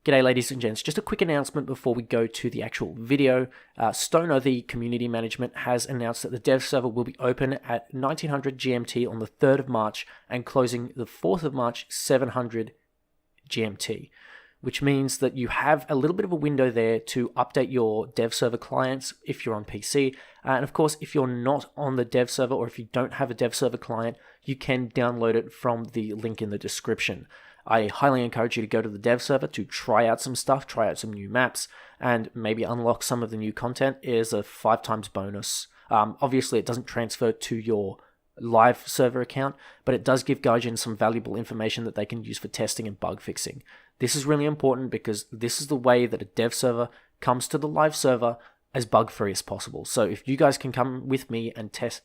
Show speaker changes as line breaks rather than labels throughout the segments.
G'day ladies and gents, just a quick announcement before we go to the actual video. Stoner, the community management, has announced that the dev server will be open at 1900 GMT on the 3rd of March and closing the 4th of March 700 GMT, which means that you have a little bit of a window there to update your dev server clients if you're on PC. And of course, if you're not on the dev server or if you don't have a dev server client, you can download it from the link in the description. I highly encourage you to go to the dev server to try out some stuff, try out some new maps, and maybe unlock some of the new content. It is a 5 times bonus. Obviously, it doesn't transfer to your live server account, but it does give Gaijin some valuable information that they can use for testing and bug fixing. This is really important because this is the way that a dev server comes to the live server as bug-free as possible. So if you guys can come with me and test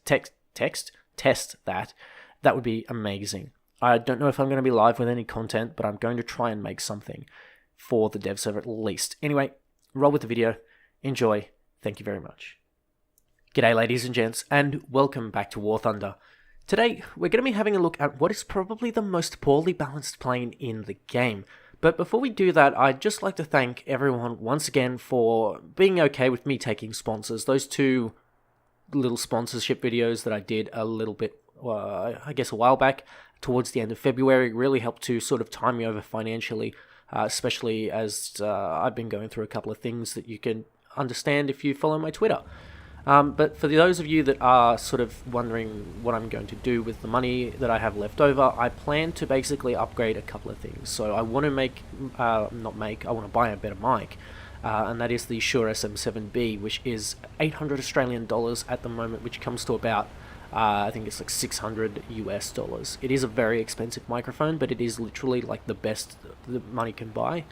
that, that would be amazing. I don't know if I'm going to be live with any content, but I'm going to try and make something for the dev server at least. Anyway, roll with the video. Enjoy. Thank you very much. G'day ladies and gents, and welcome back to War Thunder. Today, we're going to be having a look at what is probably the most poorly balanced plane in the game. But before we do that, I'd just like to thank everyone once again for being okay with me taking sponsors. Those 2 little sponsorship videos that I did a little bit, I guess a while back, towards the end of February, really helped to sort of tie me over financially, especially as I've been going through a couple of things that you can understand if you follow my Twitter. But for those of you that are sort of wondering what I'm going to do with the money that I have left over, I plan to basically upgrade a couple of things. So I want to I want to buy a better mic, and that is the Shure SM7B, which is 800 Australian dollars at the moment, which comes to about I think it's like $600 US. It is a very expensive microphone, but it is literally like the best the money can buy.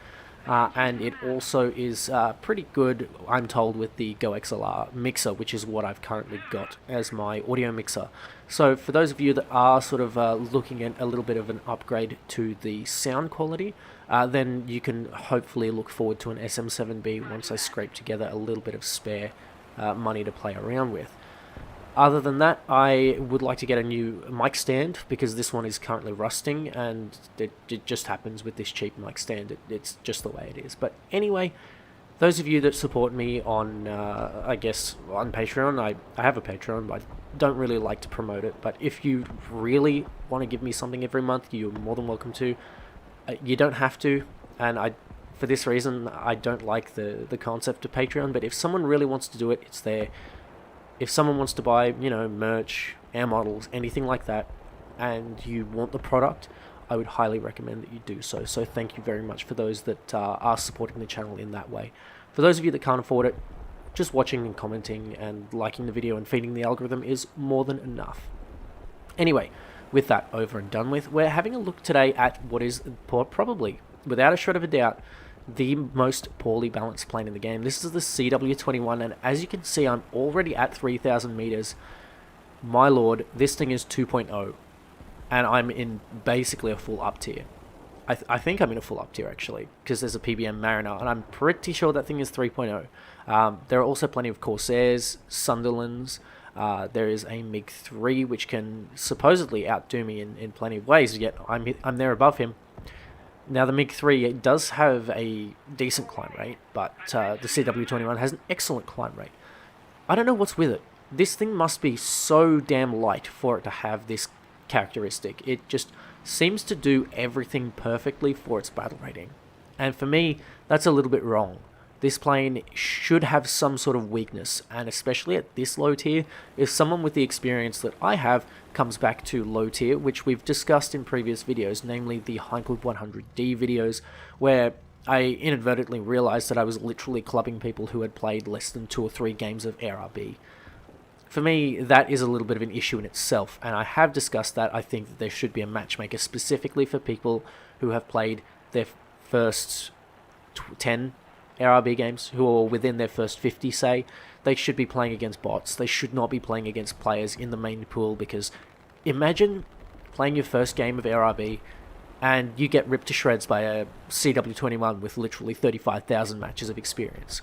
And it also is pretty good, I'm told, with the Go XLR mixer, which is what I've currently got as my audio mixer. So for those of you that are sort of looking at a little bit of an upgrade to the sound quality, then you can hopefully look forward to an SM7B once I scrape together a little bit of spare money to play around with. Other than that, I would like to get a new mic stand because this one is currently rusting, and it just happens with this cheap mic stand. It's just the way it is. But anyway, those of you that support me on, I guess, on Patreon, I have a Patreon, but I don't really like to promote it. But if you really want to give me something every month, you're more than welcome to. You don't have to, and for this reason, I don't like the concept of Patreon. But if someone really wants to do it, it's there. If someone wants to buy, merch, air models, anything like that, and you want the product, I would highly recommend that you do so. So thank you very much for those that are supporting the channel in that way. For those of you that can't afford it, just watching and commenting and liking the video and feeding the algorithm is more than enough. Anyway, with that over and done with, we're having a look today at what is probably, without a shred of a doubt, the most poorly balanced plane in the game. This is the CW21, and as you can see, I'm already at 3,000 meters. My lord, this thing is 2.0, and I'm in basically a full up tier. I think I'm in a full up tier, actually, because there's a PBM Mariner, and I'm pretty sure that thing is 3.0. There are also plenty of Corsairs, Sunderlands. There is a MiG-3, which can supposedly outdo me in plenty of ways, yet I'm there above him. Now, the MiG-3 does have a decent climb rate, but the CW21 has an excellent climb rate. I don't know what's with it. This thing must be so damn light for it to have this characteristic. It just seems to do everything perfectly for its battle rating. And for me, that's a little bit wrong. This plane should have some sort of weakness, and especially at this low tier, if someone with the experience that I have comes back to low tier, which we've discussed in previous videos, namely the Heinkel 100D videos, where I inadvertently realized that I was literally clubbing people who had played less than 2 or 3 games of ARB. For me, that is a little bit of an issue in itself, and I have discussed that. I think that there should be a matchmaker specifically for people who have played their first 10 ARB games, who are within their first 50, say. They should be playing against bots. They should not be playing against players in the main pool, because imagine playing your first game of ARB and you get ripped to shreds by a CW21 with literally 35,000 matches of experience.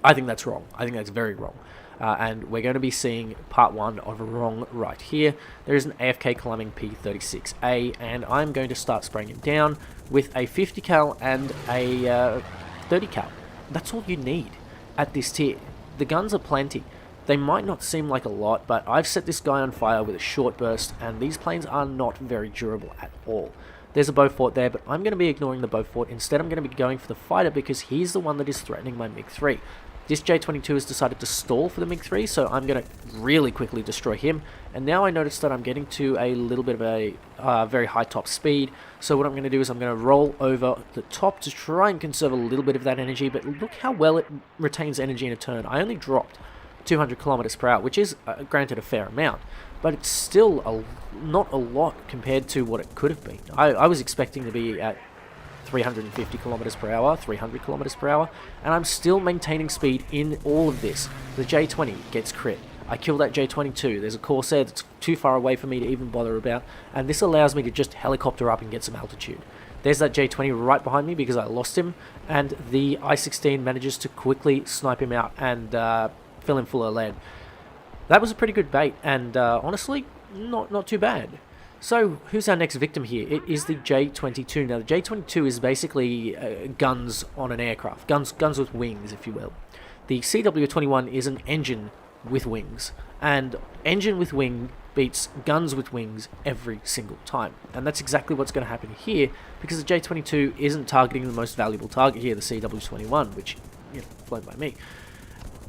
I think that's wrong. I think that's very wrong. and we're going to be seeing part 1 of Wrong right here. There is an AFK climbing P36A, and I'm going to start spraying him down with a 50 cal and a 30 cal. That's all you need at this tier. The guns are plenty. They might not seem like a lot, but I've set this guy on fire with a short burst, and these planes are not very durable at all. There's a Beaufort there, but I'm going to be ignoring the Beaufort. Instead, I'm going to be going for the fighter because he's the one that is threatening my MiG-3. This J-22 has decided to stall for the MiG-3, so I'm going to really quickly destroy him. And now I notice that I'm getting to a little bit of a very high top speed. So what I'm going to do is I'm going to roll over the top to try and conserve a little bit of that energy. But look how well it retains energy in a turn. I only dropped 200 kilometers per hour, which is granted a fair amount, but it's still not a lot compared to what it could have been. I was expecting to be at 350 kilometers per hour, 300 kilometers per hour, and I'm still maintaining speed in all of this. The J-20 gets crit. I kill that J-22. There's a Corsair that's too far away for me to even bother about, and this allows me to just helicopter up and get some altitude. There's that J-20 right behind me because I lost him, and the I-16 manages to quickly snipe him out and fill him full of lead. That was a pretty good bait, and honestly, not too bad. So, who's our next victim here? It is the J-22. Now, the J-22 is basically guns on an aircraft. Guns with wings, if you will. The CW-21 is an engine with wings. And engine with wing beats guns with wings every single time. And that's exactly what's going to happen here, because the J-22 isn't targeting the most valuable target here, the CW-21, which, flown by me.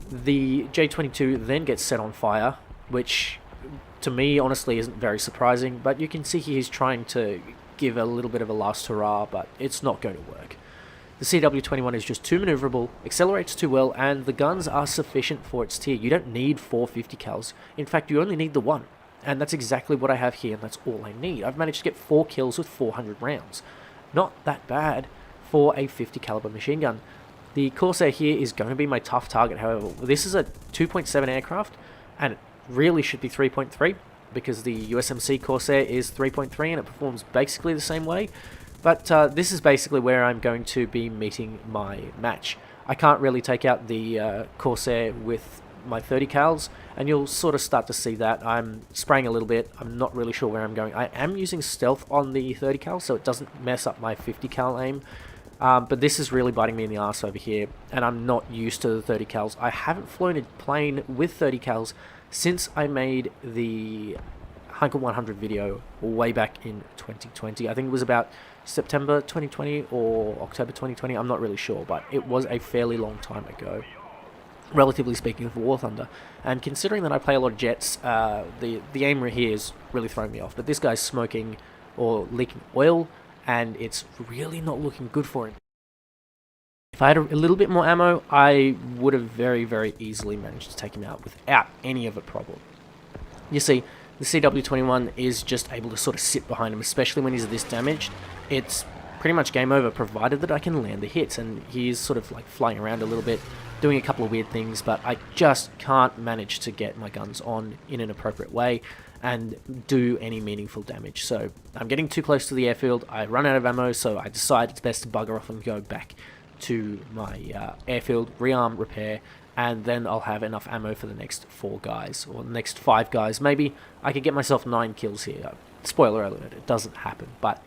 The J-22 then gets set on fire, which to me honestly isn't very surprising, but you can see he's trying to give a little bit of a last hurrah, but it's not going to work. The CW-21 is just too maneuverable, accelerates too well, and the guns are sufficient for its tier. You don't need 450 cals. In fact, you only need the one, and that's exactly what I have here, and that's all I need. I've managed to get 4 kills with 400 rounds. Not that bad for a 50 caliber machine gun. The Corsair here is going to be my tough target, however. This is a 2.7 aircraft, and it really should be 3.3, because the USMC Corsair is 3.3 and it performs basically the same way. But this is basically where I'm going to be meeting my match. I can't really take out the Corsair with my 30 cals, and you'll sort of start to see that. I'm spraying a little bit. I'm not really sure where I'm going. I am using stealth on the 30 cal, so it doesn't mess up my 50 cal aim. But this is really biting me in the arse over here, and I'm not used to the 30 cals. I haven't flown a plane with 30 cals since I made the Hunker 100 video way back in 2020. I think it was about September 2020 or October 2020. I'm not really sure, but it was a fairly long time ago, relatively speaking, for War Thunder. And considering that I play a lot of jets, the aim here is really throwing me off. But this guy's smoking or leaking oil, and it's really not looking good for him. If I had a little bit more ammo, I would have very, very easily managed to take him out without any of a problem. You see, the CW-21 is just able to sort of sit behind him, especially when he's this damaged. It's pretty much game over, provided that I can land the hits, and he's sort of like flying around a little bit, doing a couple of weird things, but I just can't manage to get my guns on in an appropriate way and do any meaningful damage. So I'm getting too close to the airfield, I run out of ammo, so I decide it's best to bugger off and go back to my airfield, rearm, repair, and then I'll have enough ammo for the next 4 guys, or the next 5 guys. Maybe I could get myself 9 kills here. Spoiler alert, it doesn't happen, but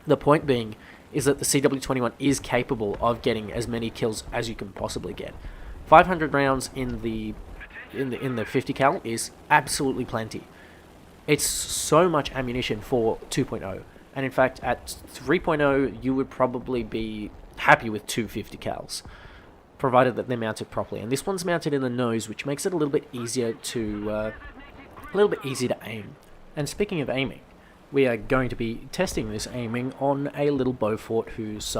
the point being is that the CW-21 is capable of getting as many kills as you can possibly get. 500 rounds in the 50 cal is absolutely plenty. It's so much ammunition for 2.0, and in fact at 3.0 you would probably be happy with 250 cals, provided that they're mounted properly. And this one's mounted in the nose, which makes it a little bit easier to aim. And speaking of aiming, we are going to be testing this aiming on a little Beaufort who's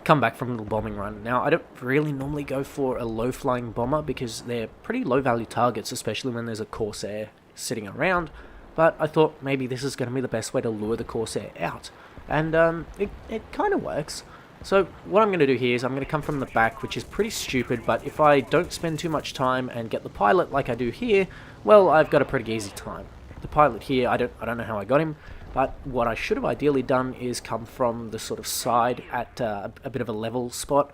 come back from a little bombing run. Now, I don't really normally go for a low-flying bomber because they're pretty low-value targets, especially when there's a Corsair sitting around, but I thought maybe this is going to be the best way to lure the Corsair out. And it kind of works. So what I'm going to do here is I'm going to come from the back, which is pretty stupid, but if I don't spend too much time and get the pilot like I do here, well, I've got a pretty easy time. The pilot here, I don't know how I got him, But what I should have ideally done is come from the sort of side at a bit of a level spot,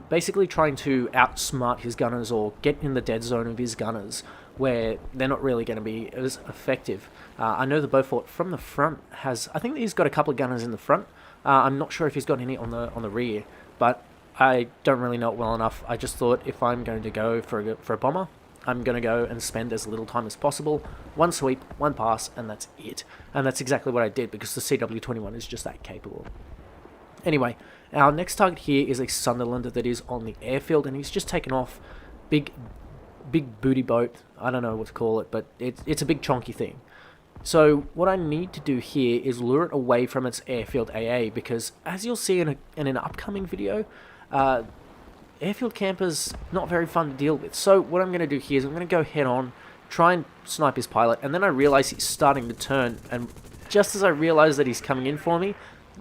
basically trying to outsmart his gunners or get in the dead zone of his gunners, where they're not really going to be as effective. I know the Beaufort from the front has, I think he's got a couple of gunners in the front. I'm not sure if he's got any on the rear, but I don't really know it well enough. I just thought if I'm going to go for a bomber, I'm going to go and spend as little time as possible. One sweep, one pass, and that's it. And that's exactly what I did, because the CW21 is just that capable. Anyway, our next target here is a Sunderland that is on the airfield, and he's just taken off. Big booty boat. I don't know what to call it, but it's a big chonky thing. So what I need to do here is lure it away from its airfield AA, because as you'll see in an upcoming video, airfield campers not very fun to deal with. So what I'm going to do here is I'm going to go head on, try and snipe his pilot, and then I realize he's starting to turn, and just as I realize that he's coming in for me,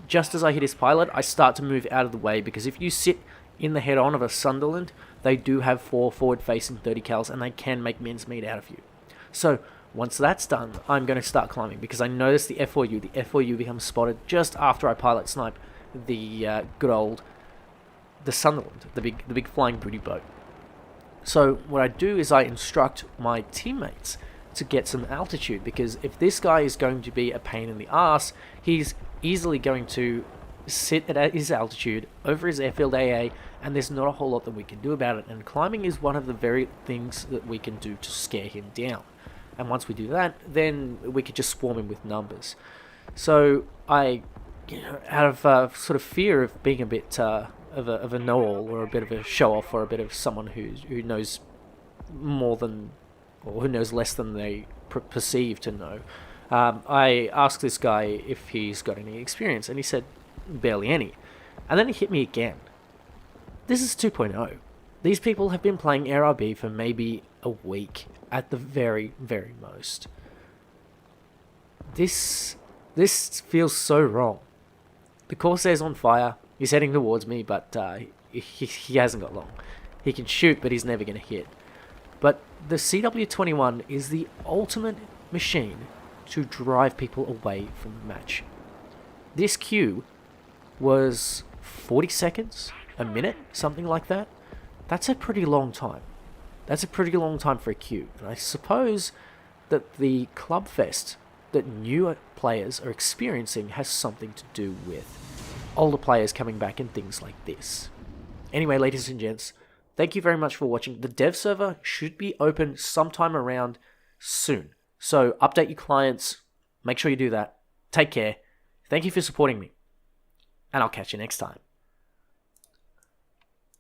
just as I hit his pilot, I start to move out of the way, because if you sit in the head-on of a Sunderland, they do have 4 forward-facing 30 cals, and they can make mincemeat out of you. So once that's done, I'm going to start climbing, because I notice the F4U. The F4U becomes spotted just after I pilot snipe the good old the Sunderland, the big flying booty boat. So what I do is I instruct my teammates to get some altitude, because if this guy is going to be a pain in the ass, he's easily going to sit at his altitude over his airfield AA, and there's not a whole lot that we can do about it. And climbing is one of the very things that we can do to scare him down. And once we do that, then we could just swarm him with numbers. So I, out of sort of fear of being a bit of a know-all, or a bit of a show-off, or a bit of someone who knows more than, or who knows less than they perceive to know, I asked this guy if he's got any experience, and he said barely any. And then he hit me again. This is 2.0. These people have been playing ARB for maybe a week at the very, very most. This feels so wrong. The Corsair's on fire. He's heading towards me, but he hasn't got long. He can shoot, but he's never going to hit. But the CW21 is the ultimate machine to drive people away from the match. This queue was 40 seconds, a minute, something like that. That's a pretty long time. That's a pretty long time for a queue. And I suppose that the club fest that newer players are experiencing has something to do with older players coming back and things like this. Anyway, ladies and gents, thank you very much for watching. The dev server should be open sometime around soon. So update your clients. Make sure you do that. Take care. Thank you for supporting me. And I'll catch you next time.